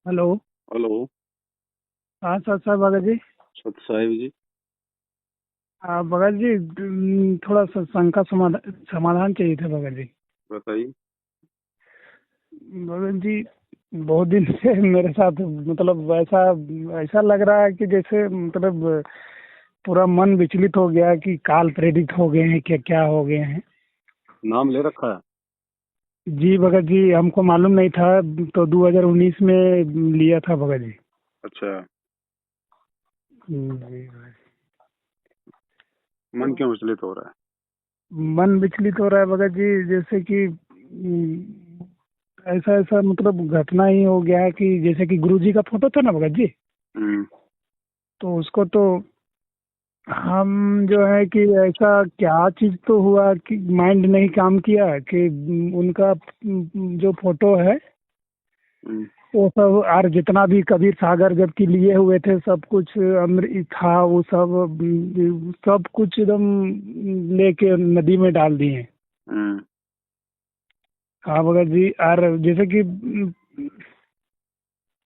Hello. Hello. हाँ sir sir Bhagat ji. सत साहिब जी। भगत जी, थोड़ा सत्संग का समाधान समाधान चाहिए था भगत जी। बताइए। भगत जी, बहुत दिन से मेरे साथ मतलब ऐसा ऐसा लग रहा है कि जैसे मतलब पूरा मन विचलित हो गया कि काल प्रेरित हो गए हैं, क्या क्या हो गए हैं। नाम ले रखा है? जी भगत जी, हमको मालूम नहीं था। तो 2019 में लिया था भगत जी। अच्छा। जी। मन तो क्यों विचलित हो रहा है? मन विचलित हो रहा है भगत जी, जैसे कि ऐसा ऐसा मतलब घटना ही हो गया है कि जैसे कि गुरुजी का फोटो था ना भगत जी। हम्म। तो उसको तो हम जो है कि ऐसा क्या चीज तो हुआ कि माइंड नहीं काम किया कि उनका जो फोटो है हम्म। वो सब और जितना भी कबीर सागर जबकि लिए हुए थे सब कुछ अमृत था, वो सब कुछ एकदम लेके नदी में डाल दिए। हम्म। हाँ भगत जी। और जैसे कि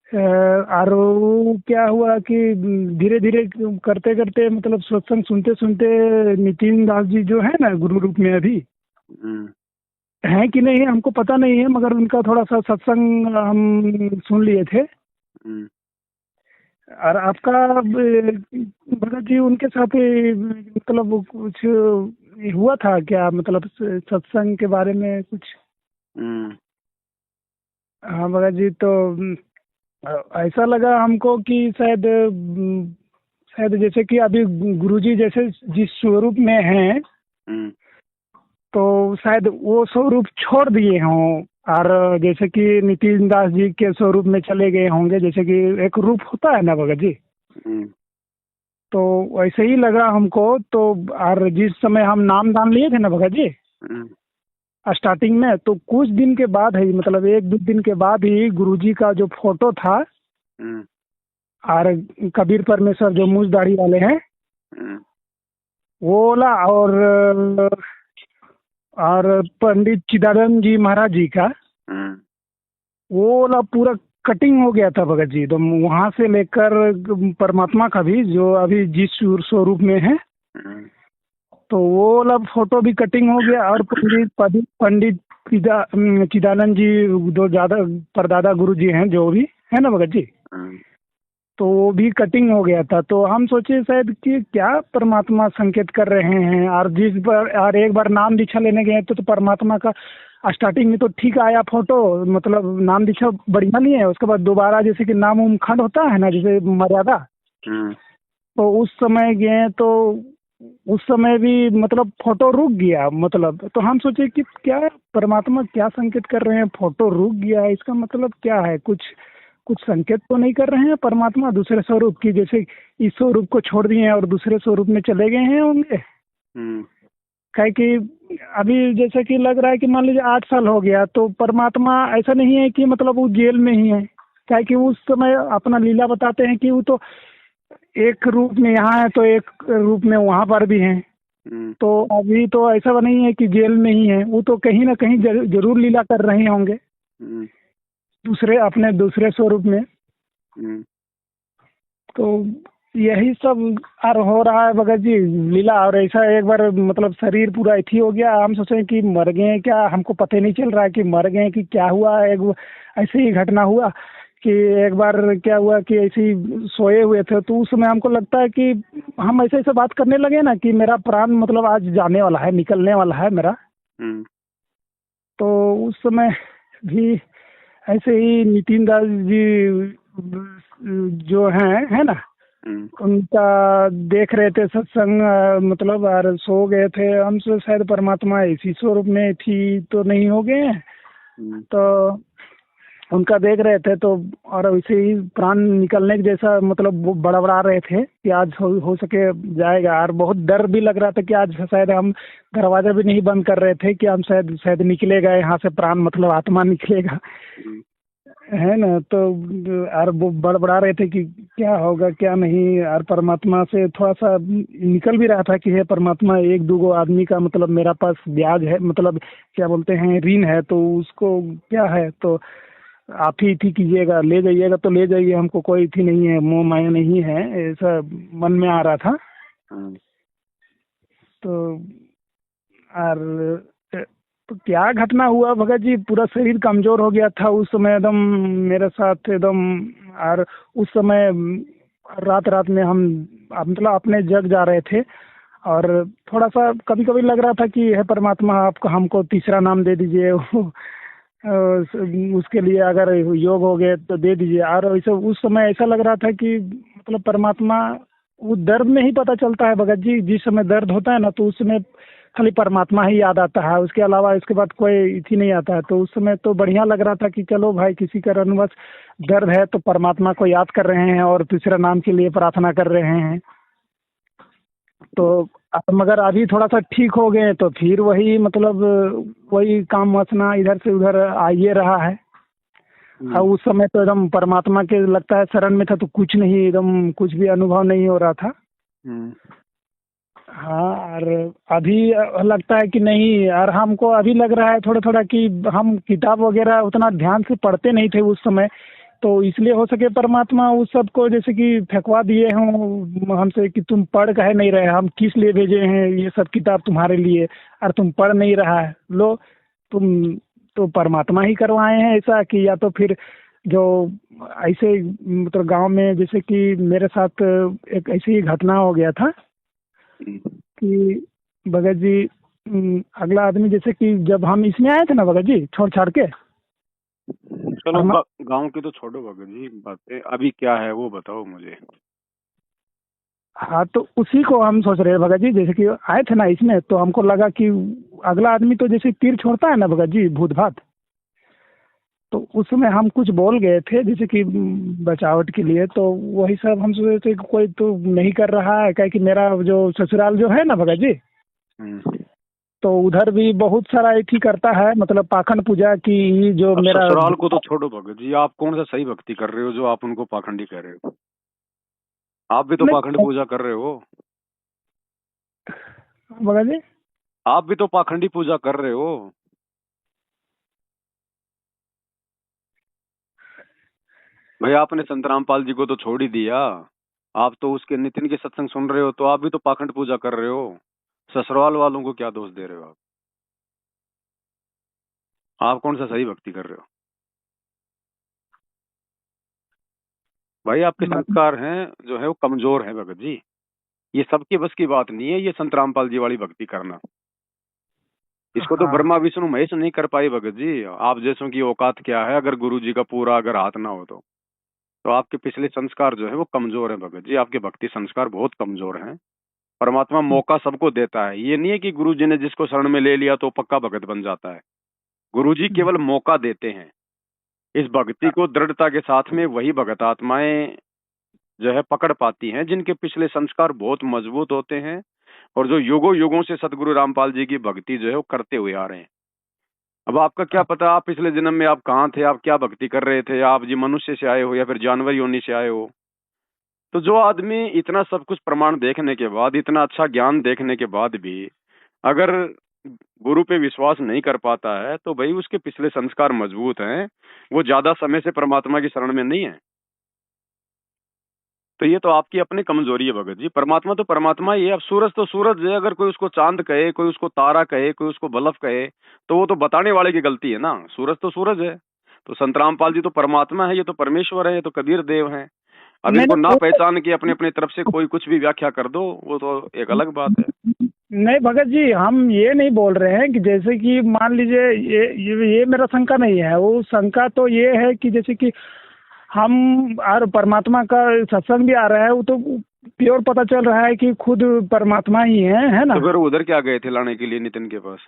और वो क्या हुआ कि धीरे धीरे करते करते मतलब सत्संग सुनते सुनते नितिन दास जी जो है ना गुरु रूप में अभी हम्म। हैं कि नहीं हमको पता नहीं है, मगर उनका थोड़ा सा सत्संग हम सुन लिए थे। हम्म। और आपका भगत जी उनके साथ मतलब कुछ हुआ था क्या, मतलब सत्संग के बारे में कुछ? हम्म। हाँ भगत जी, तो ऐसा लगा हमको कि शायद जैसे कि अभी गुरुजी जैसे जिस स्वरूप में हैं हम्म। तो शायद वो स्वरूप छोड़ दिए हों। और जैसे कि नितिन दास जी के स्वरूप में चले गए होंगे, जैसे कि एक रूप होता है ना भगत जी। हम्म। तो वैसे ही लगा हमको। तो और जिस समय हम नाम दान लिए थे ना भगत जी हम्म। स्टार्टिंग में, तो कुछ दिन के बाद ही मतलब एक दो दिन के बाद ही गुरुजी का जो फोटो था हम्म। और कबीर परमेश्वर जो मूछ दाढ़ी वाले हैं हम्म। वो वाला, और पंडित चिदानंद जी महाराज जी का हम्म। वो वाला पूरा कटिंग हो गया था भगत जी। तो वहां से लेकर परमात्मा का भी जो अभी जिस स्वरूप में है, हम्म। तो वो वाला फोटो भी कटिंग हो गया। और पंडित पंडित पंडित चिदानंद जी जो ज्यादा परदादा गुरु जी हैं जो भी है ना भगत जी, हम्म। तो वो भी कटिंग हो गया था। तो हम सोचे शायद कि क्या परमात्मा संकेत कर रहे हैं। और जिस बार और एक बार नाम दीक्षा लेने गए तो परमात्मा का स्टार्टिंग में तो ठीक आया फोटो, मतलब नाम दीक्षा बढ़िया नहीं है। उसके बाद दोबारा जैसे कि नाम उम खंड होता है ना, जैसे मर्यादा, हम्म। तो उस समय गए तो उस समय भी मतलब फोटो रुक गया। मतलब तो हम सोचे कि क्या परमात्मा क्या संकेत कर रहे हैं, फोटो रुक गया है, इसका मतलब क्या है? कुछ कुछ संकेत तो नहीं कर रहे हैं परमात्मा दूसरे स्वरूप की, जैसे इस स्वरूप को छोड़ दिए हैं और दूसरे स्वरूप में चले गए हैं होंगे? हम्म। काहे कि अभी जैसे कि लग रहा है कि मान लीजिए 8 साल हो गया तो परमात्मा ऐसा नहीं है कि मतलब वो जेल में ही है। काहे कि उस समय अपना लीला बताते हैं कि वो तो एक रूप में यहाँ है तो एक रूप में वहाँ पर भी हैं। हम्म। तो अभी तो ऐसा नहीं है कि जेल में ही है, वो तो कहीं ना कहीं जरूर लीला कर रहे होंगे हम्म। दूसरे अपने दूसरे स्वरूप में। हम्म। तो यही सब और हो रहा है भगत जी लीला। और ऐसा एक बार मतलब शरीर पूरा इथी हो गया, हम सोचे कि मर गए हैं क्या, हमको पता ही नहीं चल रहा है कि मर गए हैं कि क्या हुआ। ऐसे ही घटना हुआ कि एक बार क्या हुआ कि ऐसे ही सोए हुए थे, तो उस समय हमको लगता है कि हम ऐसे ऐसे बात करने लगे ना कि मेरा प्राण मतलब आज जाने वाला है, निकलने वाला है मेरा। हम्म। तो उस समय भी ऐसे ही नितिन दास जी जो हैं है ना, हम्म। उनका देख रहे थे सत्संग, मतलब और सो गए थे। हमसे शायद परमात्मा इसी स्वरूप में थी तो नहीं हो गए हैं। हम्म। तो उनका देख रहे थे तो और वैसे ही प्राण निकलने के जैसा मतलब वो बड़बड़ा रहे थे कि आज हो सके जाएगा। और बहुत डर भी लग रहा था कि आज शायद हम दरवाजा भी नहीं बंद कर रहे थे कि हम शायद शायद निकलेगा यहाँ से प्राण, मतलब आत्मा निकलेगा, हम्म। है ना। तो और वो बड़बड़ा रहे थे कि क्या होगा क्या नहीं। और परमात्मा से थोड़ा सा निकल भी रहा था कि हे परमात्मा, एक दो आदमी का मतलब मेरा पास ब्याज है, मतलब क्या बोलते हैं ऋण है, तो उसको क्या है। तो आप ही थी कीजिएगा, ले जाइएगा तो ले जाइए, हमको कोई थी नहीं है, मोह माया नहीं है, ऐसा मन में आ रहा था। हम्म, तो और तो क्या घटना हुआ भगत जी, पूरा शरीर कमजोर हो गया था उस समय एकदम, मेरे साथ एकदम। और उस समय रात रात में हम मतलब अपने जग जा रहे थे, और थोड़ा सा कभी कभी लग रहा था कि हे परमात्मा, आपको हमको तीसरा नाम दे दीजिए। उसके लिए अगर योग हो गए तो दे दीजिए। और वैसे उस समय ऐसा लग रहा था कि मतलब परमात्मा, वो दर्द में ही पता चलता है भगत जी, जिस समय दर्द होता है ना तो उस समय खाली परमात्मा ही याद आता है, उसके अलावा इसके बाद कोई इथी नहीं आता है। तो उस समय तो बढ़िया लग रहा था कि चलो भाई, किसी कारणवश दर्द है तो परमात्मा को याद कर रहे हैं और तीसरा नाम के लिए प्रार्थना कर रहे हैं। तो अब मगर अभी थोड़ा सा ठीक हो गए तो फिर वही मतलब वही काम वासना इधर से उधर आइए रहा है। हाँ, उस समय तो एकदम परमात्मा के लगता है शरण में था तो कुछ नहीं, एकदम कुछ भी अनुभव नहीं हो रहा था। हम्म, हाँ, और अभी लगता है कि नहीं, और हमको अभी लग रहा है थोड़ा थोड़ा कि हम किताब वगैरह उतना ध्यान से पढ़ते नहीं थे उस समय, तो इसलिए हो सके परमात्मा उस सब को जैसे कि फेंकवा दिए हों हमसे कि तुम पढ़ कहे नहीं रहे, हम किस लिए भेजे हैं ये सब किताब तुम्हारे लिए, और तुम पढ़ नहीं रहा है, लो तुम तो परमात्मा ही करवाए हैं ऐसा। कि या तो फिर जो ऐसे मतलब गांव में जैसे कि मेरे साथ एक ऐसी घटना हो गया था कि भगत जी, अगला आदमी जैसे कि जब हम इसमें आए थे ना भगत जी, छोड़ छाड़ के चलो हम। गांव की तो छोड़ो भगत जी बातें, अभी क्या है वो बताओ मुझे। हाँ, तो उसी को हम सोच रहे हैं भगत जी, जैसे कि आए थे ना इसमें तो हमको लगा कि अगला आदमी तो जैसे तीर छोड़ता है ना भगत जी, भूत भात, तो उस समय हम कुछ बोल गए थे जैसे कि बचावट के लिए। तो वही सब हम सोच रहे थे कि कोई तो नहीं कर रहा है, क्या कि मेरा जो ससुराल जो है ना भगत जी, हम्म, तो उधर भी बहुत सारा एक ही करता है, मतलब पाखंड पूजा की जो अब मेरा। ससुराल को तो छोड़ो भगत जी, आप कौन सा सही भक्ति कर रहे हो जो आप उनको पाखंडी कह रहे हो? आप भी तो पाखंड नहीं पूजा कर रहे हो। भगत जी, आप भी तो पाखंडी पूजा कर रहे हो। भाई आपने संत रामपाल जी को तो छोड़ ही दिया, आप तो उसके नितिन के सत्संग सुन रहे हो, तो आप भी तो पाखंड पूजा कर रहे हो। ससुराल वालों को क्या दोष दे रहे हो आप कौन सा सही भक्ति कर रहे हो? भाई आपके संस्कार हैं जो है वो कमजोर है भगत जी, ये सबके बस की बात नहीं है ये संत रामपाल जी वाली भक्ति करना। इसको तो हाँ ब्रह्मा विष्णु महेश नहीं कर पाई भगत जी, आप जैसों की औकात क्या है अगर गुरु जी का पूरा अगर हाथ ना हो तो आपके पिछले संस्कार जो है वो कमजोर है भगत जी, आपके भक्ति संस्कार बहुत कमजोर हैं। परमात्मा मौका सबको देता है, ये नहीं है कि गुरु जी ने जिसको शरण में ले लिया तो पक्का भगत बन जाता है। गुरु जी केवल मौका देते हैं। इस भक्ति को दृढ़ता के साथ में वही भगत आत्माएं जो है पकड़ पाती हैं जिनके पिछले संस्कार बहुत मजबूत होते हैं और जो युगों युगों से सदगुरु रामपाल जी की भक्ति जो है वो करते हुए आ रहे हैं। अब आपका क्या पता आप पिछले जन्म में आप कहाँ थे, आप क्या भक्ति कर रहे थे, आप जी मनुष्य से आए हो या फिर जानवर योनि से आए हो। तो जो आदमी इतना सब कुछ प्रमाण देखने के बाद, इतना अच्छा ज्ञान देखने के बाद भी अगर गुरु पे विश्वास नहीं कर पाता है तो भाई उसके पिछले संस्कार मजबूत हैं, वो ज्यादा समय से परमात्मा की शरण में नहीं है। तो ये तो आपकी अपनी कमजोरी है भगत जी, परमात्मा तो परमात्मा ही है। अब सूरज तो सूरज है, अगर कोई उसको चांद कहे, कोई उसको तारा कहे, कोई उसको बल्ब कहे, तो वो तो बताने वाले की गलती है ना। सूरज तो सूरज है। तो संत रामपाल जी तो परमात्मा है, ये तो परमेश्वर है, ये तो कबीर देव है। अब नहीं इनको ना नहीं पहचान के अपने अपने तरफ से कोई कुछ भी व्याख्या कर दो, वो तो एक अलग बात है। नहीं भगत जी, हम ये नहीं बोल रहे हैं कि जैसे कि मान लीजिए ये मेरा शंका नहीं है। वो शंका तो ये है कि जैसे कि हम और परमात्मा का सत्संग भी आ रहा है, वो तो प्योर पता चल रहा है कि खुद परमात्मा ही है ना। तो फिर उधर क्या गए थे लाने के लिए नितिन के पास,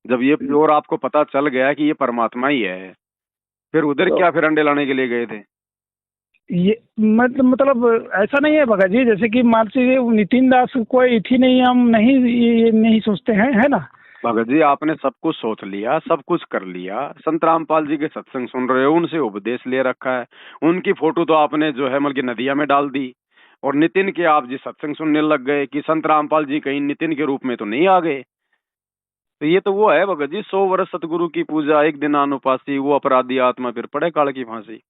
जब ये प्योर आपको पता चल गया कि ये परमात्मा ही है, फिर उधर तो क्या फिर अंडे लाने के लिए गए थे? ये मतलब ऐसा नहीं है भगत जी, जैसे कि मान लीजिए नितिन दास कोई थी नहीं, हम नहीं ये नहीं सोचते हैं, है ना। भगत जी आपने सब कुछ सोच लिया, सब कुछ कर लिया, संत रामपाल जी के सत्संग सुन रहे हो, उनसे उपदेश ले रखा है, उनकी फोटो तो आपने जो है मतलब कि नदिया में डाल दी, और नितिन के आप जी सत्संग सुनने लग गए कि संत रामपाल जी कहीं नितिन के रूप में तो नहीं आ गए। तो ये तो वो है भगत जी, 100 वर्ष सतगुरु की पूजा, एक दिन अनुपासी, वो अपराधी आत्मा फिर पड़े काल की फांसी।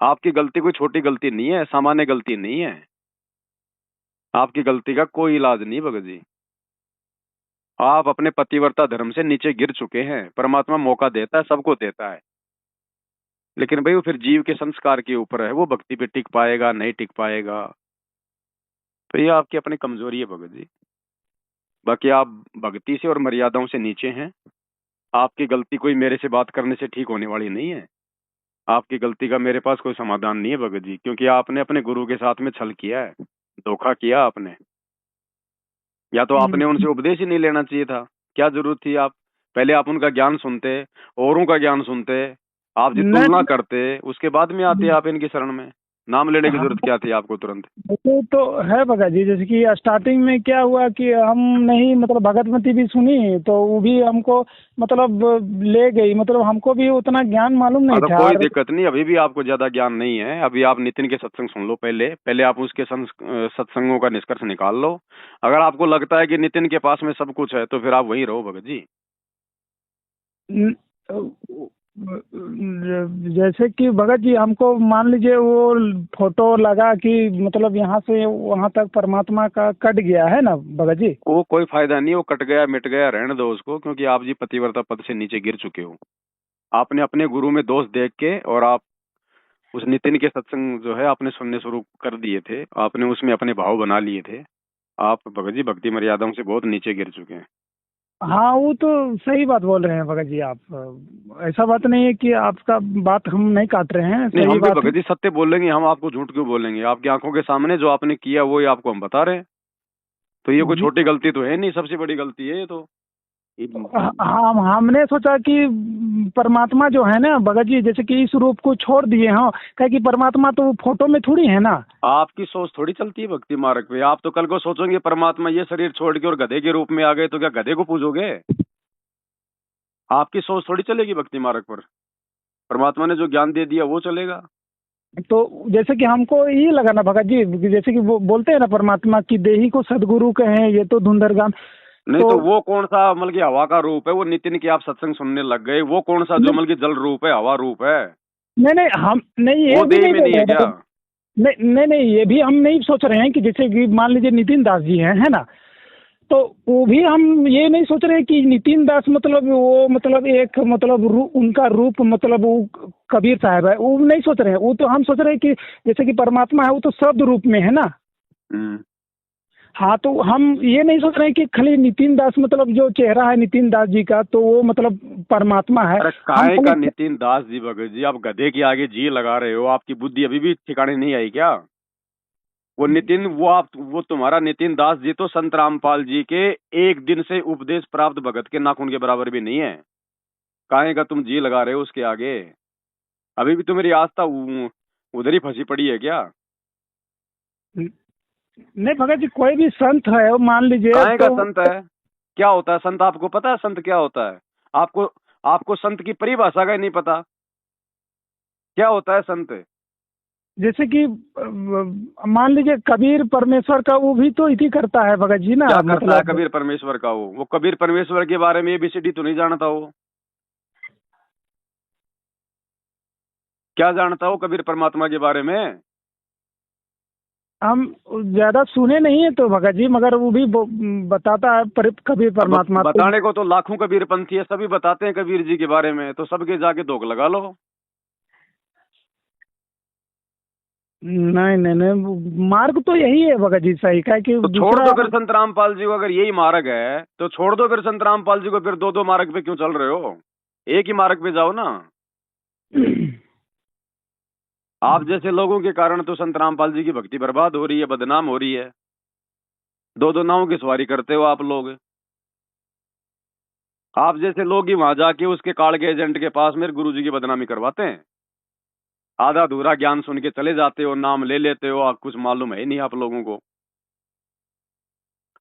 आपकी गलती कोई छोटी गलती नहीं है, सामान्य गलती नहीं है। आपकी गलती का कोई इलाज नहीं भगत जी। आप अपने पतिव्रता धर्म से नीचे गिर चुके हैं। परमात्मा मौका देता है, सबको देता है, लेकिन भाई वो फिर जीव के संस्कार के ऊपर है, वो भक्ति पे टिक पाएगा नहीं टिक पाएगा। तो ये आपकी अपनी कमजोरी है भगत जी। बाकी आप भक्ति से और मर्यादाओं से नीचे हैं। आपकी गलती कोई मेरे से बात करने से ठीक होने वाली नहीं है। आपकी गलती का मेरे पास कोई समाधान नहीं है भगत जी, क्योंकि आपने अपने गुरु के साथ में छल किया है, धोखा किया आपने। या तो आपने उनसे उपदेश ही नहीं लेना चाहिए था। क्या जरूरत थी? आप पहले आप उनका ज्ञान सुनते, औरों का ज्ञान सुनते, आप जी तुलना नहीं। करते, उसके बाद में आते आप इनकी शरण में। नाम लेने की जरूरत क्या थी आपको तुरंत? वो तो है भगत जी, जैसे कि स्टार्टिंग में क्या हुआ कि हम नहीं मतलब भगतमती भी सुनी तो वो भी हमको मतलब ले गई, मतलब हमको भी उतना ज्ञान मालूम हाँ नहीं तो था। कोई और दिक्कत नहीं, अभी भी आपको ज्यादा ज्ञान नहीं है। अभी आप नितिन के सत्संग सुन लो, पहले पहले आप उसके सत्संगों का निष्कर्ष निकाल लो। अगर आपको लगता है कि नितिन के पास में सब कुछ है तो फिर आप वहीं रहो भगत जी। न- जैसे कि भगत जी हमको मान लीजिए वो फोटो लगा कि मतलब यहाँ से वहाँ तक परमात्मा का कट गया है ना भगत जी। वो कोई फायदा नहीं, वो कट गया मिट गया, रहने दो उसको, क्योंकि आप जी पतिव्रता पद से नीचे गिर चुके हो। आपने अपने गुरु में दोष देख के और आप उस नितिन के सत्संग जो है आपने सुनने शुरू कर दिए थे, आपने उसमें अपने भाव बना लिए थे। आप भगत जी भक्ति मर्यादाओं से बहुत नीचे गिर चुके हैं। हाँ वो तो सही बात बोल रहे हैं भगत जी आप। ऐसा बात नहीं है कि आपका बात हम नहीं काट रहे हैं, नहीं, सही हम भी बात है। भगत जी सत्य बोलेंगे, हम आपको झूठ क्यों बोलेंगे? आपकी आंखों के सामने जो आपने किया वो ही आपको हम बता रहे हैं। तो ये कोई जी। छोटी गलती तो है नहीं, सबसे बड़ी गलती है ये तो। हम हमने सोचा कि परमात्मा जो है ना भगत जी, जैसे कि इस रूप को छोड़ दिए हैं, कहे कि परमात्मा तो फोटो में थोड़ी है ना। आपकी सोच थोड़ी चलती है भक्ति मार्ग पे। आप तो कल को सोचोगे परमात्मा ये शरीर छोड़ के और गधे के रूप में आ गए, तो क्या गधे को पूजोगे? आपकी सोच थोड़ी चलेगी भक्ति मार्ग पर। परमात्मा ने जो ज्ञान दे दिया वो चलेगा। तो जैसे कि हमको ये लगा ना भगत जी, जैसे कि वो बोलते हैं ना परमात्मा की देही को सदगुरु कहें, ये तो धुंधरगाम। नहीं तो तो वो कौन सा मतलब की हवा का रूप है? वो नितिन के आप सत्संग सुनने लग गए, वो कौन सा जो नहीं मतलब की जल रूप है, हवा रूप है? नहीं नहीं, हम नहीं ये वो भी देह नहीं में बोल नहीं है रहे क्या? भगत। नहीं नहीं नहीं, ये भी हम नहीं सोच रहे हैं कि जैसे कि मान लीजिए नितिन दास जी हैं, है ना। तो वो भी हम ये नहीं सोच रहे कि नितिन दास मतलब वो मतलब एक मतलब उनका रूप मतलब वो कबीर साहब है, वो नहीं सोच रहे हैं। वो तो हम सोच रहे हैं कि जैसे कि परमात्मा है वो तो शब्द रूप में है ना। हम्म। हाँ तो हम ये नहीं सोच रहे हैं कि खाली नितिन दास मतलब जो चेहरा है नितिन दास जी का तो वो मतलब परमात्मा है। अरे हम काय खाली का नितिन दास जी भगत जी, आप गधे के आगे जी लगा रहे हो? आपकी बुद्धि अभी भी ठिकाने नहीं आई क्या? वो नितिन, वो तुम्हारा नितिन दास जी तो संत रामपाल जी के एक दिन से उपदेश प्राप्त भगत के नाखून के बराबर भी नहीं है। काहे का तुम जी लगा रहे हो उसके आगे? अभी भी तो मेरी आस्था उधर ही फंसी पड़ी है क्या? नहीं भगत जी, कोई भी संत है वो मान लीजिए काहे का तो संत है? क्या होता है संत? आपको पता है संत क्या होता है? आपको आपको संत की परिभाषा का ही नहीं पता। क्या होता है संत? जैसे कि मान लीजिए कबीर परमेश्वर का वो भी तो इति करता है भगत जी ना क्या करता है मतलब। कबीर परमेश्वर का? वो कबीर परमेश्वर के बारे में एबीसीडी तो नहीं जानता वो। क्या जानता हो कबीर परमात्मा के बारे में? हम ज्यादा सुने नहीं है तो भगत जी, मगर वो भी बताता है कबीर अब परमात्मा तो। बताने को तो लाखों कबीर पंथी है, सभी बताते हैं कबीर जी के बारे में, तो सबके जाके धोख लगा लो। नहीं नहीं नहीं, मार्ग तो यही है भगत जी सही का कि तो छोड़ दूसरा। दो फिर संत रामपाल जी को। अगर यही मार्ग है तो छोड़ दो फिर संत रामपाल जी को। फिर दो दो मार्ग पे क्यों चल रहे हो? एक ही मार्ग पे जाओ ना। आप जैसे लोगों के कारण तो संत रामपाल जी की भक्ति बर्बाद हो रही है, बदनाम हो रही है। दो दो नावों की सवारी करते हो आप लोग। आप जैसे लोग ही वहां जाके उसके कार्ड के एजेंट के पास मेरे गुरुजी की बदनामी करवाते हैं। आधा अधूरा ज्ञान सुन के चले जाते हो, नाम ले लेते हो, आप कुछ मालूम है ही नहीं आप लोगों को।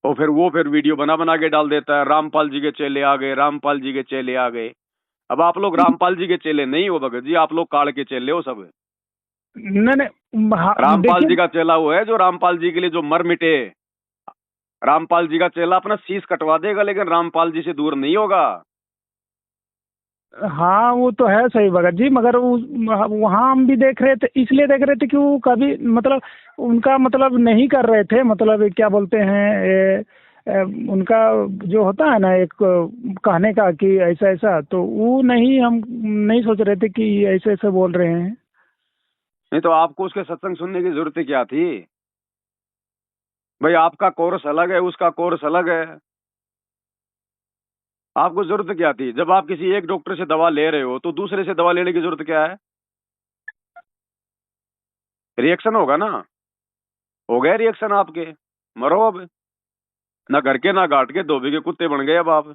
और फिर वो वीडियो बना बना के डाल देता है, रामपाल जी के चेले आ गए, रामपाल जी के चेले आ गए। अब आप लोग रामपाल जी के चेले नहीं हो भगत जी, आप लोग काल के चेले हो सब। नहीं नहीं, रामपाल देखिए। जी का चेला वो है जो रामपाल जी के लिए जो मर मिटे। रामपाल जी का चेला अपना शीश कटवा देगा लेकिन रामपाल जी से दूर नहीं होगा। हाँ वो तो है सही भगत जी, मगर वहाँ हम भी देख रहे थे, इसलिए देख रहे थे कि वो कभी मतलब उनका मतलब नहीं कर रहे थे, मतलब क्या बोलते हैं उनका जो होता है ना एक कहने का कि ऐसा ऐसा, तो वो नहीं, हम नहीं सोच रहे थे कि ऐसे ऐसे बोल रहे हैं। नहीं तो आपको उसके सत्संग सुनने की जरूरत क्या थी भाई? आपका कोर्स अलग है, उसका कोर्स अलग है। आपको जरूरत क्या थी? जब आप किसी एक डॉक्टर से दवा ले रहे हो तो दूसरे से दवा लेने की जरूरत क्या है? रिएक्शन होगा ना। हो गया रिएक्शन आपके, मरो अब। ना घर के ना घाट के धोबी के कुत्ते बन गए अब आप।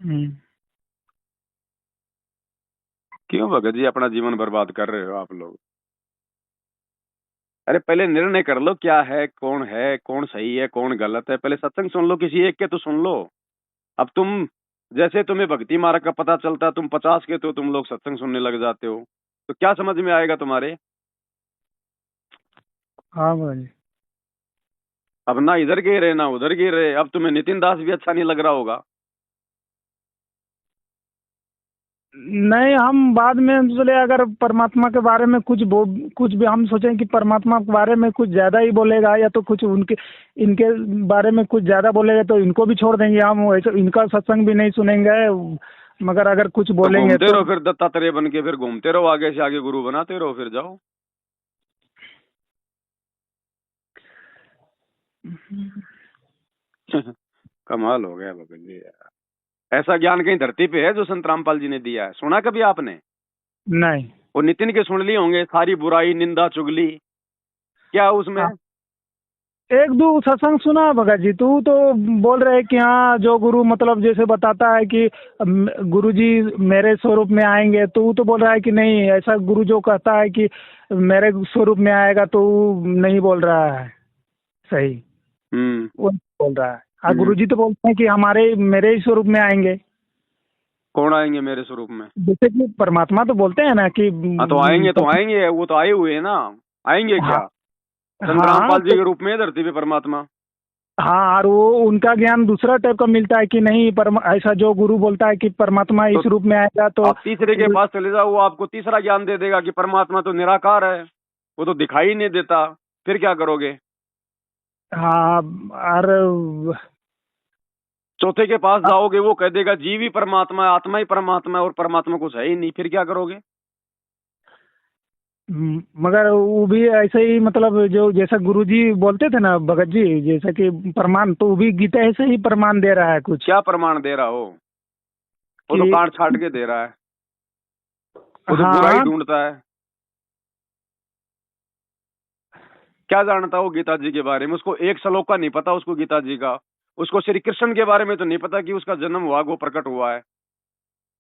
हम्म। क्यों भगत जी अपना जीवन बर्बाद कर रहे हो आप लोग? अरे पहले निर्णय कर लो क्या है, कौन सही है, कौन गलत है। पहले सत्संग सुन लो, किसी एक के तो सुन लो। अब तुम जैसे तुम्हें भक्ति मार्ग का पता चलता है, तुम 50 के तो तुम लोग सत्संग सुनने लग जाते हो, तो क्या समझ में आएगा तुम्हारे? हाँ भाई। अब ना इधर गिर रहे ना उधर गिर रहे। अब तुम्हें नितिन दास भी अच्छा नहीं लग रहा होगा। नहीं, हम बाद में सोचे अगर परमात्मा के बारे में कुछ भी हम सोचें कि परमात्मा के बारे में कुछ ज़्यादा ही बोलेगा या तो कुछ उनके इनके बारे में कुछ ज़्यादा बोलेगा तो इनको भी छोड़ देंगे हम, वैसे इनका सत्संग भी नहीं सुनेंगे। मगर अगर कुछ तो बोलेंगे घूमते तो रहो फिर दत्तात्रेय बन के, फिर घूमते रहो आगे से आगे, गुरु बनाते रहो, फिर जाओ। कमाल हो गया भगत जी यार। ऐसा ज्ञान कहीं धरती पे है जो संत रामपाल जी ने दिया है? सुना कभी आपने? नहीं। वो नितिन के सुन लिए होंगे, सारी बुराई निंदा चुगली, क्या उसमें? हाँ, एक दो सत्संग सुना भगत जी, तू तो बोल रहे कि हाँ जो गुरु मतलब जैसे बताता है कि गुरु जी मेरे स्वरूप में आएंगे, तो वो तो बोल रहा है कि नहीं, ऐसा गुरु जो कहता है कि मेरे स्वरूप में आएगा तो वो नहीं बोल रहा है सही, हम्म। वो नहीं बोल रहा है। हाँ, गुरु हम्म। जी तो बोलते हैं कि हमारे मेरे ही स्वरूप में आएंगे। कौन आएंगे मेरे स्वरूप में? जैसे कि परमात्मा तो बोलते हैं ना कि हाँ तो आएंगे, वो तो आए हुए हैं ना। आएंगे हाँ क्या? संत हाँ रामपाल जी के रूप में है धरती पे परमात्मा। हाँ, और वो उनका ज्ञान दूसरा टाइप का मिलता है कि नहीं, ऐसा जो गुरु बोलता है कि परमात्मा तो इस रूप में आएगा तो आप तीसरे के पास चले जाओ, वो आपको तीसरा ज्ञान दे देगा कि परमात्मा तो निराकार है, वो तो दिखाई ही नहीं देता। फिर क्या करोगे? हाँ। और चौथे के पास जाओगे, वो कह देगा जीव ही परमात्मा है, आत्मा ही परमात्मा है, और परमात्मा कुछ है ही नहीं। फिर क्या करोगे? मगर वो भी ऐसे ही मतलब जो जैसा गुरुजी बोलते थे ना भगत जी, जैसा कि प्रमाण, तो वो भी गीता से ही प्रमाण दे रहा है कुछ क्या प्रमाण दे रहा हो? वो तो कि काट छाट के दे रहा है, वो तो बुराई हाँ। ढूंढता है। क्या जानता हो गीता जी के बारे में? उसको एक श्लोक का नहीं पता उसको गीता जी का। उसको श्री कृष्ण के बारे में तो नहीं पता कि उसका जन्म हुआ, वो प्रकट हुआ है।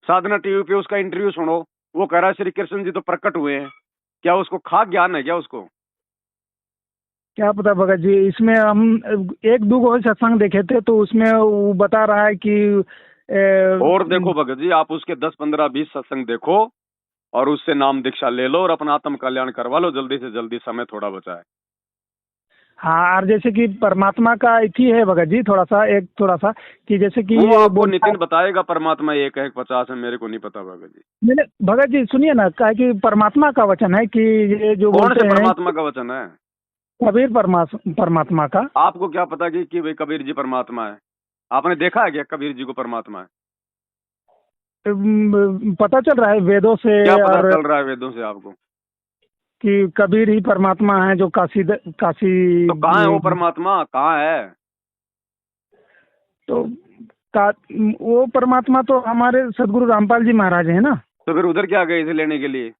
साधना टीवी पे उसका इंटरव्यू सुनो, वो कह रहा है श्री कृष्ण जी तो प्रकट हुए हैं। क्या उसको खास ज्ञान है क्या उसको? क्या पता भगत जी, इसमें हम एक दो को सत्संग देखे थे तो उसमें वो बता रहा है कि और देखो भगत जी, आप उसके 10 15 20 सत्संग देखो और उससे नाम दीक्षा ले लो और अपना आत्म कल्याण करवा लो जल्दी से जल्दी, समय थोड़ा बचा है। हाँ, और जैसे कि परमात्मा का इथी है भगत जी, थोड़ा सा कि जैसे कि वो आपको बोलता है। नितिन बताएगा परमात्मा एक है 50 है, मेरे को नहीं पता भगत जी। मैंने भगत जी सुनिए ना, कहा कि परमात्मा का वचन है कि ये जो कौन से बोलते हैं परमात्मा का वचन है? कबीर परमात्मा का। आपको क्या पता कि भाई कबीर जी परमात्मा है? आपने देखा है क्या कबीर जी को परमात्मा है? पता चल रहा है वेदों से, क्या पता और चल रहा है वेदों से आपको? कि कबीर ही परमात्मा है जो काशी तो कहाँ है वो परमात्मा, कहाँ है? तो का, वो परमात्मा तो हमारे सदगुरु रामपाल जी महाराज है ना। तो फिर उधर क्या गए थे लेने के लिए?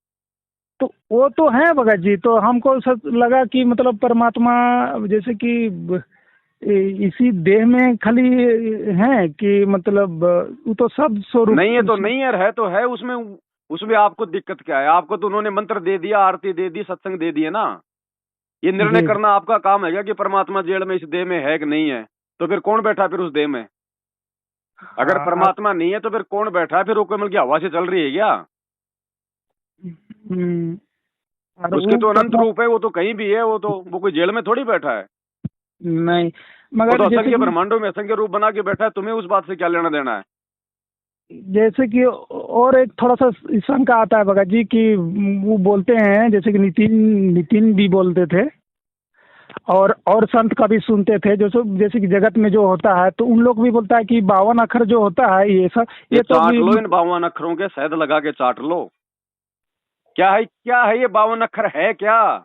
तो वो तो है भगत जी, तो हमको लगा कि मतलब परमात्मा जैसे कि इसी देह में खाली है कि मतलब वो तो सब स्वरूप। नहीं है तो नहीं है तो है उसमें। उसमें आपको दिक्कत क्या है? आपको तो उन्होंने मंत्र दे दिया, आरती दे दी, सत्संग दे दिए ना। ये निर्णय जी। करना आपका काम है क्या कि परमात्मा जेल में इस देह में है कि नहीं है? तो फिर कौन बैठा फिर उस देह में? अगर हाँ। परमात्मा नहीं है तो फिर कौन बैठा है? फिर वो कमल की हवा से चल रही है क्या? हम्म, और उसके वो तो अनंत रूप है, वो तो कहीं भी है, वो कोई जेल में थोड़ी बैठा है। नहीं, वो तो मगर जैसे असंख्य कि ब्रह्मांडों में असंख्य रूप बना के बैठा है, तुम्हें उस बात से क्या लेना देना है? जैसे कि और एक थोड़ा सा शंका आता है भगत जी कि वो बोलते हैं जैसे कि नितिन नितिन भी बोलते थे और संत का भी सुनते थे, जैसे कि जगत में जो होता है तो उन लोग भी बोलता है कि 52 अक्षर जो होता है ये सब, ये ये तो चाट भी लो, इन 52 अक्षरों के शहद लगा के चाट लो। क्या है ये 52 अक्षर है क्या?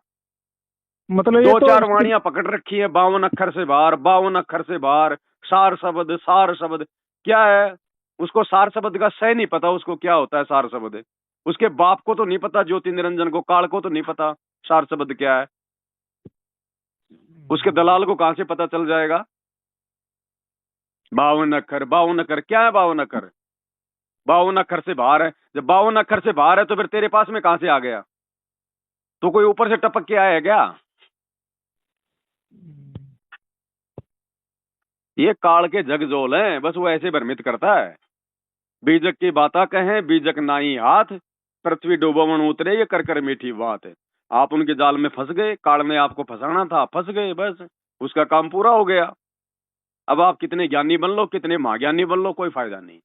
मतलब ये दो तो चार वाणियां पकड़ रखी है, 52 अक्षर से बाहर, 52 अक्षर से बाहर। सार शब्द क्या है? उसको सार शब्द का सही नहीं पता, उसको क्या होता है सार शब्द। उसके बाप को तो नहीं पता, ज्योति निरंजन को, काल को तो नहीं पता सार शब्द क्या है। उसके दलाल को कहां से पता चल जाएगा? 52 अक्षर क्या है? 52 अक्षर 52 अक्षर से बाहर है। जब 52 अक्षर से बाहर है तो फिर तेरे पास में कहां से आ गया? तो कोई ऊपर से टपक के आया है क्या? ये काल के जगजोल हैं, बस वो ऐसे भ्रमित करता है। बीजक की बाता कहें, बीजक नाई हाथ, पृथ्वी डूबवन उतरे, ये कर कर मीठी बात है। आप उनके जाल में फंस गए, काल ने आपको फंसाना था, फंस गए, बस उसका काम पूरा हो गया। अब आप कितने ज्ञानी बन लो, कितने महाज्ञानी बन लो, कोई फायदा नहीं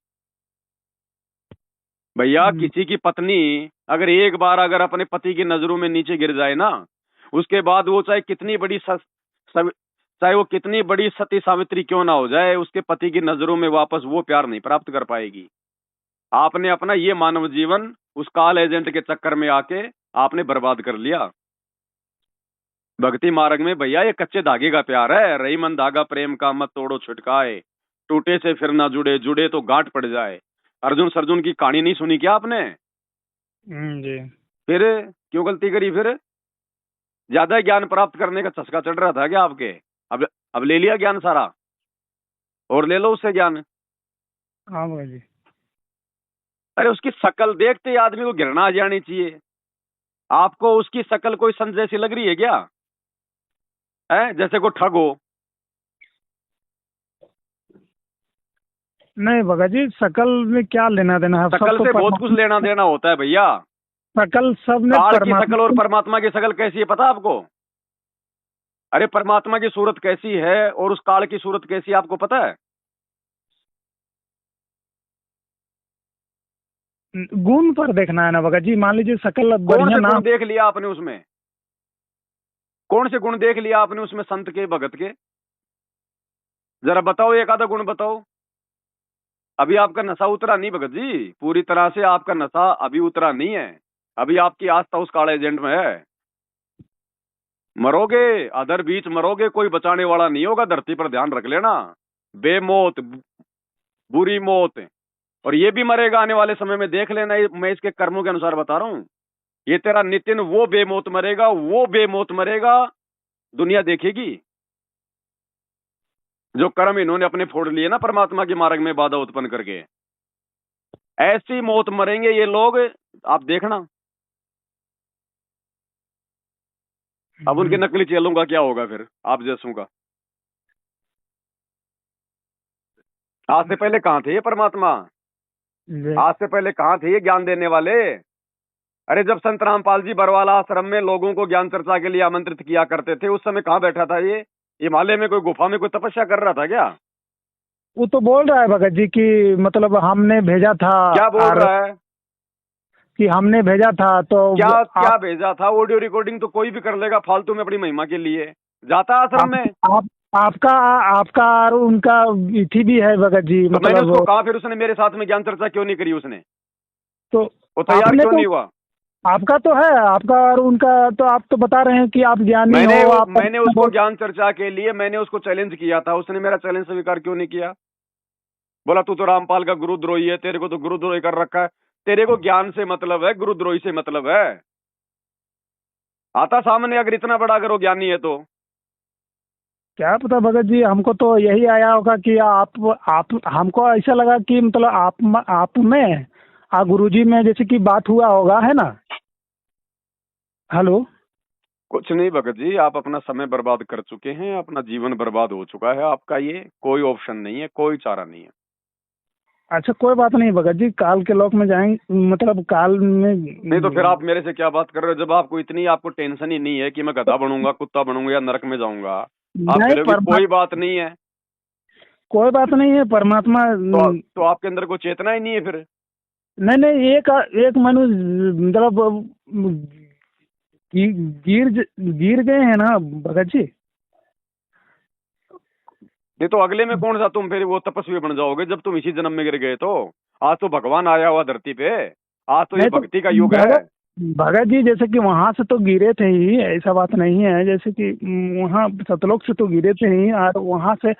भैया। किसी की पत्नी अगर एक बार अगर अपने पति की नजरों में नीचे गिर जाए ना, उसके बाद वो चाहे कितनी बड़ी चाहे वो कितनी बड़ी सती सावित्री क्यों ना हो जाए, उसके पति की नजरों में वापस वो प्यार नहीं प्राप्त कर पाएगी। आपने अपना ये मानव जीवन उस काल एजेंट के चक्कर में आके आपने बर्बाद कर लिया। भक्ति मार्ग में भैया ये कच्चे धागे का प्यार है। रही मन धागा प्रेम का, मत तोड़ो छुटकाए, टूटे से फिर ना जुड़े, जुड़े तो गांठ पड़ जाए। अर्जुन सर्जुन की कहानी नहीं सुनी क्या आपने? जी। फिर क्यों गलती करी? फिर ज्यादा ज्ञान प्राप्त करने का चस्का चढ़ रहा था क्या आपके? अब ले लिया ज्ञान सारा, और ले लो उससे ज्ञान। हाँ भगत जी। अरे उसकी शकल देखते ही आदमी को घृणा आ जानी चाहिए। आपको उसकी शकल कोई संत जैसी लग रही है क्या? है जैसे कोई ठग हो। नहीं भगत जी, शकल में क्या लेना देना है, सब शकल तो से बहुत कुछ लेना देना होता है भैया। शकल सब ने काल की शकल और परमात्मा। परमात्मा की शकल कैसी है पता आपको? अरे परमात्मा की सूरत कैसी है और उस काल की सूरत कैसी है आपको पता है? गुण पर देखना है ना भगत जी, मान लीजिए शकल कौन बढ़िया से ना। गुण देख लिया आपने उसमें? कौन से गुण देख लिया आपने उसमें संत के, भगत के? जरा बताओ, एक आधा गुण बताओ। अभी आपका नशा उतरा नहीं भगत जी, पूरी तरह से आपका नशा अभी उतरा नहीं है। अभी आपकी आस्था उस काले एजेंट में है। मरोगे, अदर बीच मरोगे, कोई बचाने वाला नहीं होगा धरती पर, ध्यान रख लेना। बेमौत, बुरी मौत। और ये भी मरेगा आने वाले समय में, देख लेना, मैं इसके कर्मों के अनुसार बता रहा हूं। ये तेरा नितिन वो बेमौत मरेगा, वो बेमौत मरेगा, दुनिया देखेगी। जो कर्म इन्होंने अपने फोड़ लिए ना परमात्मा के मार्ग में बाधा उत्पन्न करके, ऐसी मौत मरेंगे ये लोग, आप देखना। अब उनके नकली चेलों का क्या होगा फिर, आप जैसों का? आज से पहले कहां थे ये परमात्मा? आज से पहले कहां थे ये ज्ञान देने वाले? अरे जब संत रामपाल जी बरवाला आश्रम में लोगों को ज्ञान चर्चा के लिए आमंत्रित किया करते थे, उस समय कहां बैठा था ये? हिमालय में कोई गुफा में कोई तपस्या कर रहा था क्या? वो तो बोल रहा है भगत जी कि मतलब हमने भेजा था। क्या बोल और रहा है? कि हमने भेजा था तो क्या आप क्या भेजा था? ऑडियो रिकॉर्डिंग तो कोई भी कर लेगा फालतू में अपनी महिमा के लिए। जाता आश्रम आप, में? आप आपका आपका और उनका इथी भी है भगत जी, तो मैंने उसको मतलब। कहा, फिर उसने मेरे साथ में ज्ञान चर्चा क्यों नहीं करी? उसने तो वो तैयार आपने क्यों तो नहीं हुआ? आपका तो है, आपका और उनका तो आप तो बता रहे हैं कि आप ज्ञानी मैंने हो, आप मैंने उसको ज्ञान चर्चा के लिए मैंने उसको चैलेंज किया था, उसने मेरा चैलेंज स्वीकार क्यों नहीं किया? बोला तू तो रामपाल का गुरुद्रोही है, तेरे को तो गुरुद्रोही कर रखा है। तेरे को ज्ञान से मतलब है, गुरुद्रोही से मतलब है? आता सामने, अगर इतना बड़ा अगर वो ज्ञानी है तो। क्या पता भगत जी, हमको तो यही आया होगा कि आप हमको ऐसा लगा कि मतलब आप में गुरुजी में जैसे कि बात हुआ होगा, है ना। हेलो। कुछ नहीं भगत जी, आप अपना समय बर्बाद कर चुके हैं, अपना जीवन बर्बाद हो चुका है आपका। ये कोई ऑप्शन नहीं है, कोई चारा नहीं है। अच्छा कोई बात नहीं भगत जी, काल के लोक में जाएंगे, मतलब काल में। नहीं तो फिर आप मेरे से क्या बात कर रहे हो? जब आपको इतनी आपको टेंशन ही नहीं है कि मैं गधा बनूंगा, कुत्ता बनूंगा या नरक में जाऊंगा, आप कह नहीं रहे हो कि कोई बात नहीं है, कोई बात नहीं है परमात्मा। तो आपके अंदर कोई चेतना ही नहीं है फिर। नहीं नहीं, एक एक मनुष्य मतलब गी- गिर गिर गए हैं ना भगत जी। नहीं तो अगले में कौन सा तुम फिर वो तपस्वी बन जाओगे जब तुम इसी जन्म में गिर गए तो। आज तो भगवान आया हुआ धरती पे, आज तो ये नहीं तो भक्ति का युग है। भगत भगत जी जैसे कि वहां से तो गिरे थे ही, ऐसा बात नहीं है। जैसे कि वहाँ सतलोक से तो गिरे थे ही, और वहां से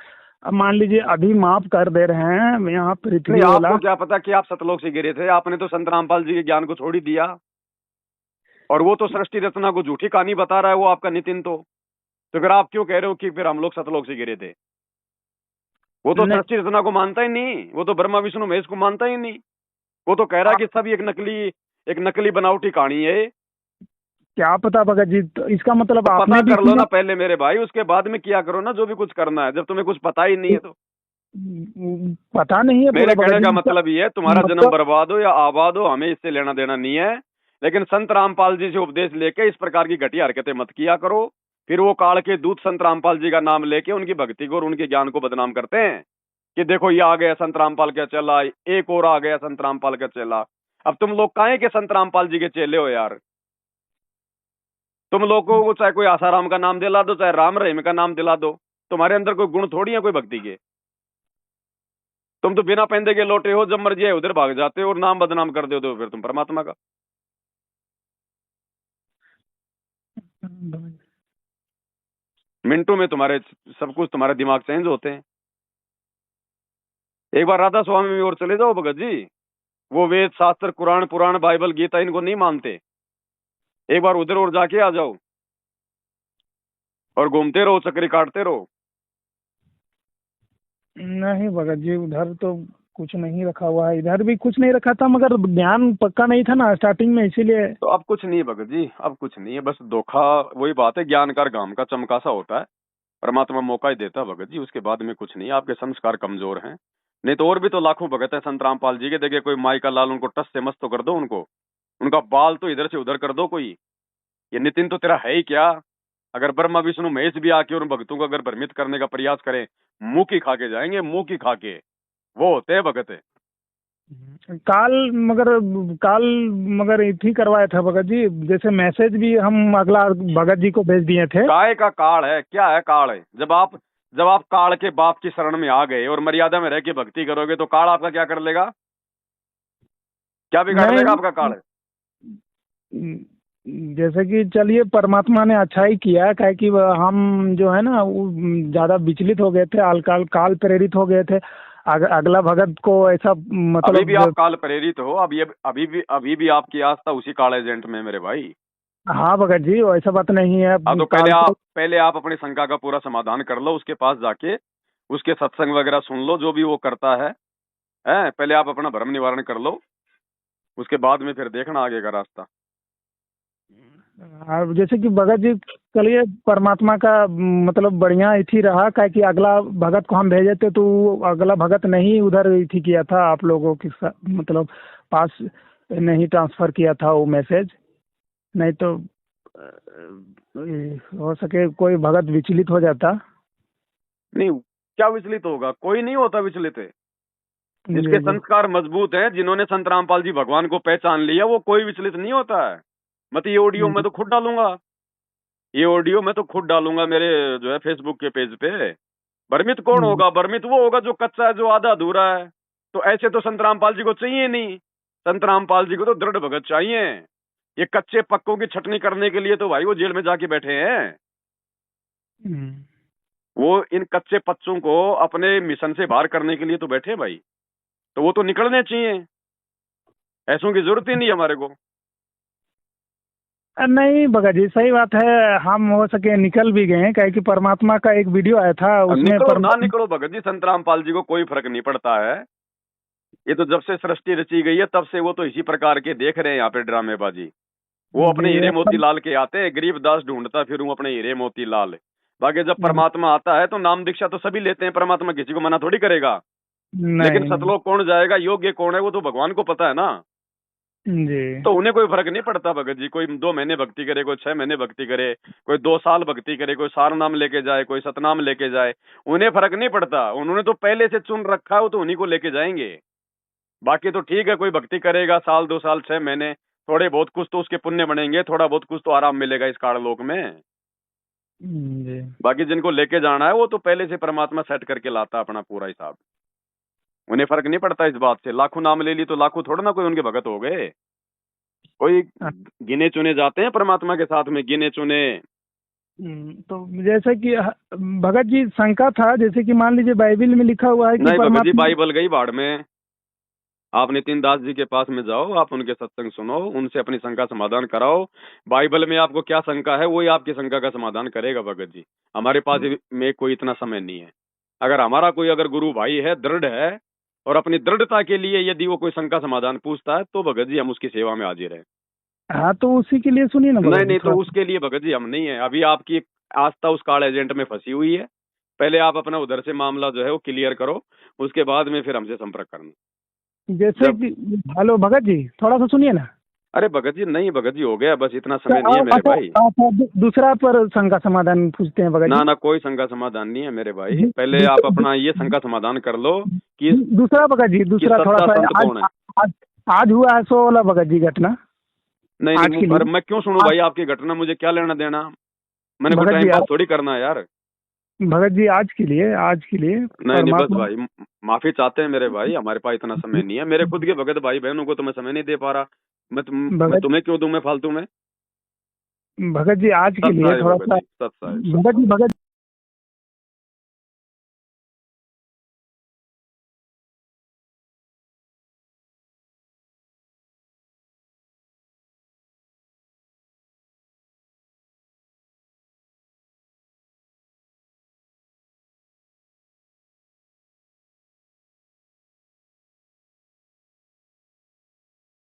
अब मान लीजिए अभी माफ कर दे रहे हैं यहाँ नहीं, पृथ्वी वाला। आपको क्या पता कि आप सतलोक से गिरे थे, आपने तो संत रामपाल जी के ज्ञान को छोड़ ही दिया। और वो तो सृष्टि रचना को झूठी कहानी बता रहा है वो आपका नितिन तो फिर आप क्यों कह रहे हो कि फिर हम लोग सतलोक से गिरे थे। वो तो नहीं सृष्टि रचना को मानता ही नहीं, वो तो ब्रह्मा विष्णु महेश को मानता ही नहीं। वो तो कह रहा है कि सब एक नकली बनावटी कहानी है। क्या पता भगत जी, तो इसका मतलब तो पता आपने भी कर लो किया। ना पहले मेरे भाई, उसके बाद में किया करो ना जो भी कुछ करना है, जब तुम्हें कुछ पता ही नहीं है तो। पता नहीं है पूरा मेरे भगत कहने जी का इसका मतलब ये है, तुम्हारा जन्म मतलब। बर्बाद हो या आबाद हो, हमें इससे लेना देना नहीं है। लेकिन संत रामपाल जी से उपदेश लेके इस प्रकार की घटिया हरकतें मत किया करो। फिर वो काल के दूत संत रामपाल जी का नाम लेके उनकी भक्ति को और उनके ज्ञान को बदनाम करते हैं कि देखो ये आ गया संत रामपाल का चेला, एक और आ गया संत रामपाल का चेला। अब तुम लोग काहे के संत रामपाल जी के चेले हो यार। तुम लोगों को चाहे कोई आसाराम का नाम दिला दो, चाहे राम रहीम का नाम दिला दो, तुम्हारे अंदर कोई गुण थोड़ी है कोई भक्ति के। तुम तो बिना पहनदे के लौटे हो, जब मर्जी है उधर भाग जाते हो और नाम बदनाम कर दो फिर तुम परमात्मा का। मिनटों में तुम्हारे सब कुछ, तुम्हारे दिमाग चेंज होते हैं। एक बार राधा स्वामी में और चले जाओ भगत जी, वो वेद शास्त्र कुरान पुराण बाइबल गीता इनको नहीं मानते। एक बार उधर और जाके आ जाओ और घूमते रहो, चक्री काटते रहो। नहीं भगत जी, उधर तो कुछ नहीं रखा हुआ है, इधर भी कुछ नहीं रखा था, मगर ज्ञान पक्का नहीं था ना स्टार्टिंग में, इसीलिए। तो अब कुछ नहीं है भगत जी, अब कुछ नहीं है, बस धोखा। वही बात है, ज्ञानकार गांव का चमका सा होता है। परमात्मा मौका ही देता है भगत जी, उसके बाद में कुछ नहीं है। आपके संस्कार कमजोर हैं। नहीं तो और भी तो लाखों भगत है संत रामपाल जी के। देखिए कोई माई का लाल, उनको टस से मस्त तो कर दो उनको, उनका बाल तो इधर से उधर कर दो कोई। ये नितिन तो तेरा है ही क्या। अगर ब्रह्मा विष्णु महेश भी आके और भक्तों को अगर भ्रमित करने का प्रयास करें, मुंह की खा के जाएंगे, मुंह की खा के। वो होते हैं भगत है। काल मगर काल मगर ठीक करवाया था भगत जी, जैसे मैसेज भी हम अगला भगत जी को भेज दिए थे। काय का काल है, क्या है काल है। जब आप काल के बाप की शरण में आ गए और मर्यादा में रह के भक्ति करोगे तो काल आपका क्या कर लेगा, क्या बिगाड़ लेगा आपका नहीं, काल। जैसे कि चलिए परमात्मा ने अच्छा ही किया, काहे कि हम जो है ना वो ज्यादा विचलित हो गए थे, काल काल प्रेरित हो गए थे। अगला भगत को ऐसा अभी भी आप मतलब। काल प्रेरित हो, अभी भी आपकी आस्था उसी काल एजेंट में है मेरे भाई। हाँ भगत जी, ऐसा बात नहीं है। हाँ तो काल तो पहले आप अपनी शंका का पूरा समाधान कर लो, उसके पास जाके उसके सत्संग वगैरह सुन लो जो भी वो करता है। हैं, पहले आप अपना भ्रम निवारण कर लो, उसके बाद में फिर देखना आगे का रास्ता। हाँ, जैसे कि भगत जी चलिए परमात्मा का मतलब बढ़िया इथी रहा, काहे कि अगला भगत को हम भेजे थे तो अगला भगत नहीं उधर इथी किया था, आप लोगों के मतलब पास नहीं ट्रांसफर किया था वो मैसेज। नहीं तो हो सके कोई भगत विचलित हो जाता। नहीं, क्या विचलित होगा, कोई नहीं होता विचलित है। जिसके जी जी। संस्कार मजबूत हैं, जिन्होंने संत रामपाल जी भगवान को पहचान लिया, वो कोई विचलित नहीं होता है। मत ये ऑडियो मैं तो खुद डालूंगा, ये ऑडियो मैं तो खुद डालूंगा मेरे जो है फेसबुक के पेज पे। भ्रमित कौन होगा, भ्रमित वो होगा जो कच्चा है, जो आधा अधूरा है। तो ऐसे तो संत रामपाल जी को चाहिए नहीं। संत रामपाल जी को तो दृढ़ भगत चाहिए। ये कच्चे पक्कों की छटनी करने के लिए तो भाई वो जेल में जाके बैठे हैं। वो इन कच्चे पच्चों को अपने मिशन से बाहर करने के लिए तो बैठे हैं भाई। तो वो तो निकलने चाहिए, ऐसों की जरूरत ही नहीं हमारे को। नहीं भगत जी सही बात है, हम हो सके निकल भी गए, काहे कि परमात्मा का एक वीडियो आया था अब उसमें निकलो ना निकलो भगत जी, संत रामपाल जी को कोई फर्क नहीं पड़ता है। ये तो जब से सृष्टि रची गई है तब से वो तो इसी प्रकार के देख रहे हैं यहाँ पे ड्रामेबाजी। वो अपने हीरे मोती लाल के आते हैं, गरीबदास ढूंढता फिर अपने हीरे मोती लाल। बाकी जब परमात्मा आता है तो नाम दीक्षा तो सभी लेते हैं, परमात्मा किसी को मना थोड़ी करेगा। लेकिन नहीं नहीं। सतलोक कौन जाएगा, योग्य कौन है, वो तो भगवान को पता है ना। जी। तो उन्हें कोई फर्क नहीं पड़ता भगत जी, कोई 2 महीने भक्ति करे, कोई 6 महीने भक्ति करे, कोई 2 साल भक्ति करे, कोई सार नाम लेके जाए, कोई सतनाम लेके जाए, उन्हें फर्क नहीं पड़ता। उन्होंने तो पहले से चुन रखा है, वो तो उन्हीं को लेके जाएंगे। बाकी तो ठीक है, कोई भक्ति करेगा साल 2 साल 6 महीने, थोड़े बहुत कुछ तो उसके पुण्य बनेंगे, थोड़ा बहुत कुछ तो आराम मिलेगा इस काललोक में। जी। बाकी जिनको लेके जाना है वो तो पहले से परमात्मा सेट करके लाता है अपना पूरा हिसाब। उन्हें फर्क नहीं पड़ता इस बात से। लाखों नाम ले ली तो लाखों थोड़ा ना कोई उनके भगत हो गए। कोई गिने चुने जाते हैं परमात्मा के साथ में, गिने चुने। तो जैसे कि भगत जी शंका था, जैसे कि मान लीजिए बाइबल में लिखा हुआ है कि नहीं भगत जी, परमात्मा। बाइबल गई बाढ़ में। आप नितिन दास जी के पास में जाओ, आप उनके सत्संग सुनो, उनसे अपनी शंका समाधान कराओ। बाइबल में आपको क्या शंका है वही आपकी शंका का समाधान करेगा भगत जी। हमारे पास में कोई इतना समय नहीं है। अगर हमारा कोई अगर गुरु भाई है, दृढ़ है, और अपनी दृढ़ता के लिए यदि वो कोई शंका समाधान पूछता है तो भगत जी हम उसकी सेवा में हाजिर है। हाँ, तो उसी के लिए सुनिए ना नहीं भगत जी नहीं, तो थोड़ा। उसके लिए भगत जी हम नहीं है। अभी आपकी आस्था उस कार्ड एजेंट में फंसी हुई है। पहले आप अपना उधर से मामला जो है वो क्लियर करो, उसके बाद में फिर हमसे संपर्क करना। जैसे जब कि हेलो भगत जी, थोड़ा सा सुनिए ना। अरे भगत जी नहीं, भगत जी हो गया, बस इतना समय नहीं है मेरे अच्छा भाई। अच्छा, दूसरा पर शंका समाधान पूछते हैं भगत ना जी। ना, कोई शंका समाधान नहीं है मेरे भाई। दू- पहले आप दू- अपना ये शंका समाधान कर लो कि दूसरा भगत जी, दूसरा थोड़ा सच्चा सा संत आज कौन है। आज आज हुआ है सो वाला भगत जी घटना। नहीं आज नहीं, के पर लिए मैं क्यों सुनूं आज भाई आपकी घटना, मुझे क्या लेना देना। मैंने कोई भगत टाइम जी पास थोड़ी करना है यार। भगत जी आज के लिए नहीं नहीं, बस परमात्मा। भाई माफी चाहते हैं मेरे भाई, हमारे पास इतना समय नहीं है। मेरे खुद के भगत भाई बहनों को तो मैं समय नहीं दे पा रहा। मैं भगत तुम्हें क्यों दूं मैं फालतू में। भगत जी आज के सच लिए है थोड़ा भगत सा जी, सच है। भगत जी